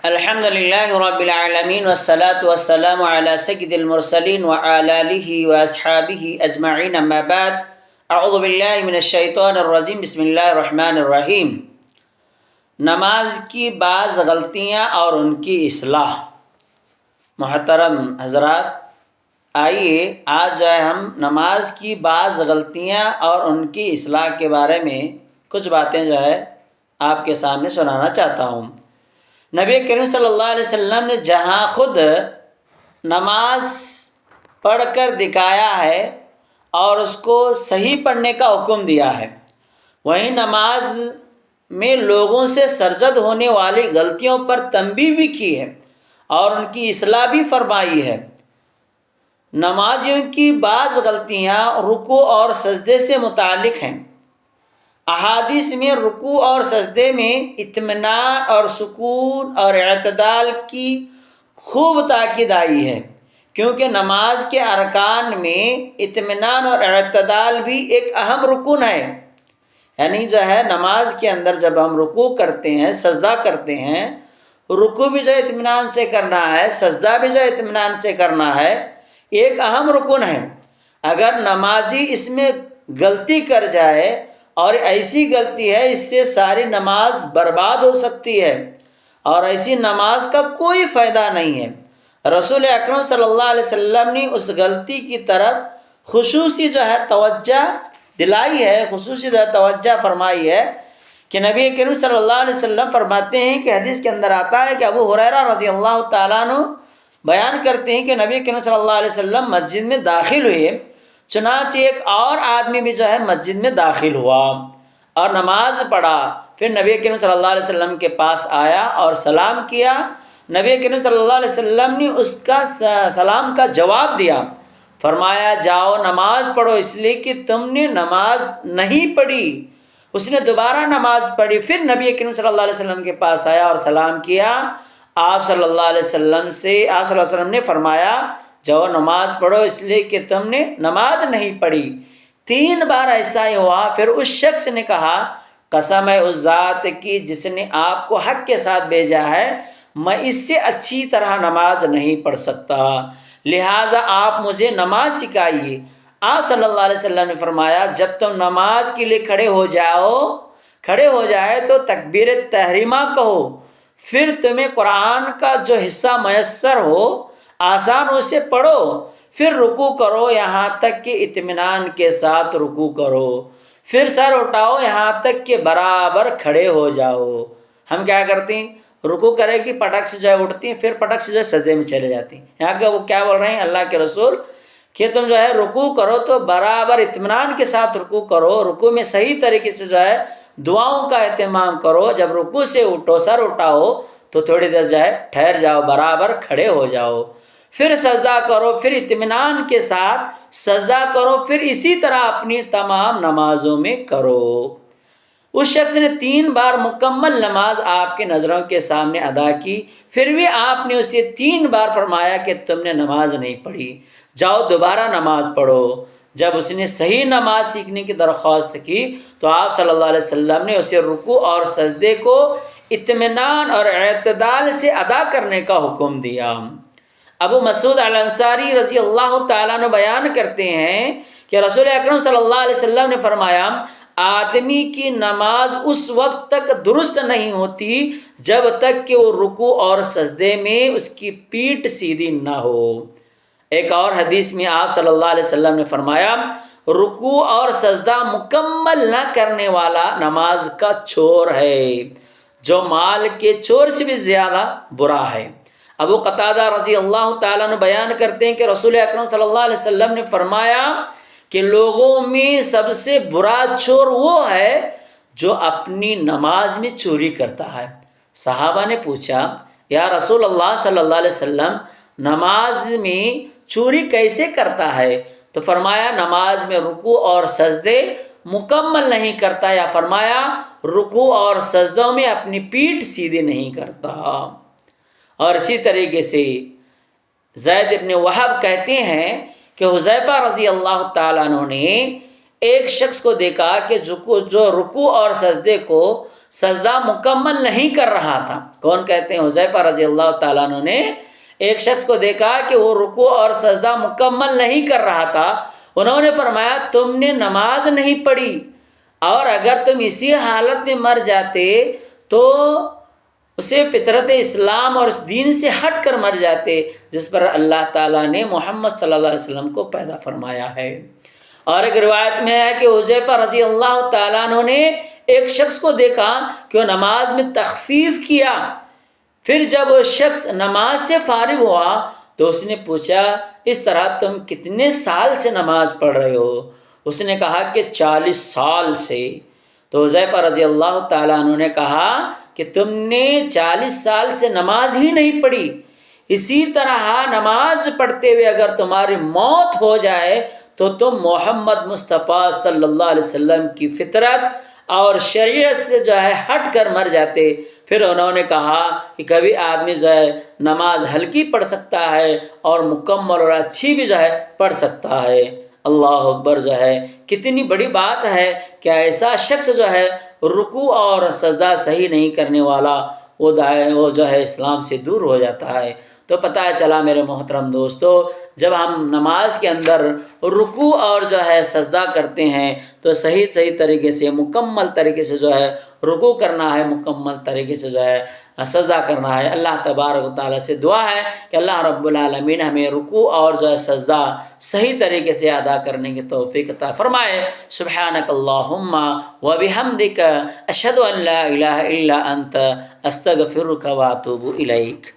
الحمدللہ رب العالمین والصلاة والسلام علی سید المرسلین وعلی آلہ واصحابہ اجمعین اما بعد اعوذ باللہ من الشیطان الرجیم بسم اللہ الرحمن الرحیم۔ نماز کی بعض غلطیاں اور ان کی اصلاح۔ محترم حضرات، آئیے آج ہم نماز کی بعض غلطیاں اور ان کی اصلاح کے بارے میں کچھ باتیں آپ کے سامنے سنانا چاہتا ہوں۔ نبی کریم صلی اللہ علیہ وسلم نے جہاں خود نماز پڑھ کر دکھایا ہے اور اس کو صحیح پڑھنے کا حکم دیا ہے، وہیں نماز میں لوگوں سے سرزد ہونے والی غلطیوں پر تنبیہ بھی کی ہے اور ان کی اصلاح بھی فرمائی ہے۔ نمازیوں کی بعض غلطیاں رکوع اور سجدے سے متعلق ہیں۔ احادیث میں رکوع اور سجدے میں اطمینان اور سکون اور اعتدال کی خوب تاکید آئی ہے، کیونکہ نماز کے ارکان میں اطمینان اور اعتدال بھی ایک اہم رکن ہے۔ یعنی نماز کے اندر جب ہم رکوع کرتے ہیں، سجدہ کرتے ہیں، رکوع بھی اطمینان سے کرنا ہے، سجدہ بھی اطمینان سے کرنا ہے، ایک اہم رکن ہے۔ اگر نمازی اس میں غلطی کر جائے اور ایسی غلطی ہے اس سے ساری نماز برباد ہو سکتی ہے اور ایسی نماز کا کوئی فائدہ نہیں ہے۔ رسول اکرم صلی اللہ علیہ وسلم نے اس غلطی کی طرف خصوصی توجہ دلائی ہے، خصوصی توجہ فرمائی ہے کہ نبی کریم صلی اللہ علیہ وسلم فرماتے ہیں کہ حدیث کے اندر آتا ہے کہ ابو ہریرہ رضی اللہ تعالیٰ عنہ بیان کرتے ہیں کہ نبی کریم صلی اللہ علیہ وسلم مسجد میں داخل ہوئے، چنانچہ ایک اور آدمی بھی مسجد میں داخل ہوا اور نماز پڑھا۔ پھر نبی کریم صلی اللہ علیہ وسلم کے پاس آیا اور سلام کیا۔ نبی کریم صلی اللہ علیہ وسلم نے اس کا سلام کا جواب دیا، فرمایا جاؤ نماز پڑھو اس لیے کہ تم نے نماز نہیں پڑھی۔ اس نے دوبارہ نماز پڑھی، پھر نبی کریم صلی اللہ علیہ وسلم کے پاس آیا اور سلام کیا۔ آپ صلی اللہ علیہ وسلم نے فرمایا جاؤ نماز پڑھو اس لیے کہ تم نے نماز نہیں پڑھی۔ 3 بار ایسا ہی ہوا۔ پھر اس شخص نے کہا قسم ہے اس ذات کی جس نے آپ کو حق کے ساتھ بھیجا ہے، میں اس سے اچھی طرح نماز نہیں پڑھ سکتا، لہٰذا آپ مجھے نماز سکھائیے۔ آپ صلی اللہ علیہ وسلم نے فرمایا جب تم نماز کے لیے کھڑے ہو جائے تو تکبیر تحریمہ کہو، پھر تمہیں قرآن کا جو حصہ میسر ہو آسان اسے پڑھو، پھر رکوع کرو یہاں تک کہ اطمینان کے ساتھ رکوع کرو، پھر سر اٹھاؤ یہاں تک کہ برابر کھڑے ہو جاؤ۔ ہم کیا کرتے ہیں، رکوع کرے کہ پٹک سے اٹھتی ہیں، پھر پٹک سے سجدے میں چلے جاتی ہیں۔ یہاں کہ وہ کیا بول رہے ہیں اللہ کے رسول کہ تم رکوع کرو تو برابر اطمینان کے ساتھ رکوع کرو، رکوع میں صحیح طریقے سے دعاؤں کا اہتمام کرو، جب رکوع سے اٹھو سر اٹھاؤ تو تھوڑی دیر ٹھہر جاؤ، برابر کھڑے ہو جاؤ، پھر سجدہ کرو، پھر اطمینان کے ساتھ سجدہ کرو، پھر اسی طرح اپنی تمام نمازوں میں کرو۔ اس شخص نے 3 بار مکمل نماز آپ کی نظروں کے سامنے ادا کی، پھر بھی آپ نے اسے 3 بار فرمایا کہ تم نے نماز نہیں پڑھی، جاؤ دوبارہ نماز پڑھو۔ جب اس نے صحیح نماز سیکھنے کی درخواست کی تو آپ صلی اللہ علیہ وسلم نے اسے رکوع اور سجدے کو اطمینان اور اعتدال سے ادا کرنے کا حکم دیا۔ ابو مسعود الانصاری رضی اللہ تعالیٰ عنہ بیان کرتے ہیں کہ رسول اکرم صلی اللہ علیہ وسلم نے فرمایا آدمی کی نماز اس وقت تک درست نہیں ہوتی جب تک کہ وہ رکوع اور سجدے میں اس کی پیٹھ سیدھی نہ ہو۔ ایک اور حدیث میں آپ صلی اللہ علیہ وسلم نے فرمایا رکوع اور سجدہ مکمل نہ کرنے والا نماز کا چور ہے، جو مال کے چور سے بھی زیادہ برا ہے۔ ابو قتادہ رضی اللہ تعالیٰ عنہ بیان کرتے ہیں کہ رسول اکرم صلی اللہ علیہ وسلم نے فرمایا کہ لوگوں میں سب سے برا چور وہ ہے جو اپنی نماز میں چوری کرتا ہے۔ صحابہ نے پوچھا یا رسول اللہ صلی اللہ علیہ وسلم نماز میں چوری کیسے کرتا ہے؟ تو فرمایا نماز میں رکوع اور سجدے مکمل نہیں کرتا، یا فرمایا رکوع اور سجدوں میں اپنی پیٹھ سیدھی نہیں کرتا۔ اور اسی طریقے سے زید ابن وہب کہتے ہیں کہ حذیفہ رضی اللہ تعالیٰ عنہ نے ایک شخص کو دیکھا کہ جو رکوع اور سجدے کو سجدہ مکمل نہیں کر رہا تھا۔ کون کہتے ہیں؟ حذیفہ رضی اللہ تعالیٰ عنہ نے ایک شخص کو دیکھا کہ وہ رکوع اور سجدہ مکمل نہیں کر رہا تھا۔ انہوں نے فرمایا تم نے نماز نہیں پڑھی، اور اگر تم اسی حالت میں مر جاتے تو اسے فطرت اسلام اور اس دین سے ہٹ کر مر جاتے جس پر اللہ تعالیٰ نے محمد صلی اللہ علیہ وسلم کو پیدا فرمایا ہے۔ اور ایک روایت میں ہے کہ حذیفہ رضی اللہ تعالیٰ عنہ نے ایک شخص کو دیکھا کہ وہ نماز میں تخفیف کیا۔ پھر جب وہ شخص نماز سے فارغ ہوا تو اس نے پوچھا اس طرح تم کتنے سال سے نماز پڑھ رہے ہو؟ اس نے کہا کہ 40 سال سے۔ تو حذیفہ رضی اللہ تعالیٰ عنہ نے کہا کہ تم نے 40 سال سے نماز ہی نہیں پڑھی، اسی طرح نماز پڑھتے ہوئے اگر تمہاری موت ہو جائے تو تم محمد مصطفیٰ صلی اللہ علیہ وسلم کی فطرت اور شریعت سے ہٹ کر مر جاتے۔ پھر انہوں نے کہا کہ کبھی آدمی نماز ہلکی پڑھ سکتا ہے اور مکمل اور اچھی بھی پڑھ سکتا ہے۔ اللہ اکبر، کتنی بڑی بات ہے کہ ایسا شخص رکوع اور سجدہ صحیح نہیں کرنے والا وہ اسلام سے دور ہو جاتا ہے۔ تو پتہ چلا میرے محترم دوستو، جب ہم نماز کے اندر رکوع اور سجدہ کرتے ہیں تو صحیح طریقے سے مکمل طریقے سے رکوع کرنا ہے، مکمل طریقے سے سجدہ کرنا ہے۔ اللہ تبارک و تعالیٰ سے دعا ہے کہ اللہ رب العالمین ہمیں رکوع اور سجدہ صحیح طریقے سے ادا کرنے کی توفیق عطا فرمائے۔ سبحانک اللہم و بحمدک اشہد ان لا الہ الا انت استغفرک و اتوب الیک۔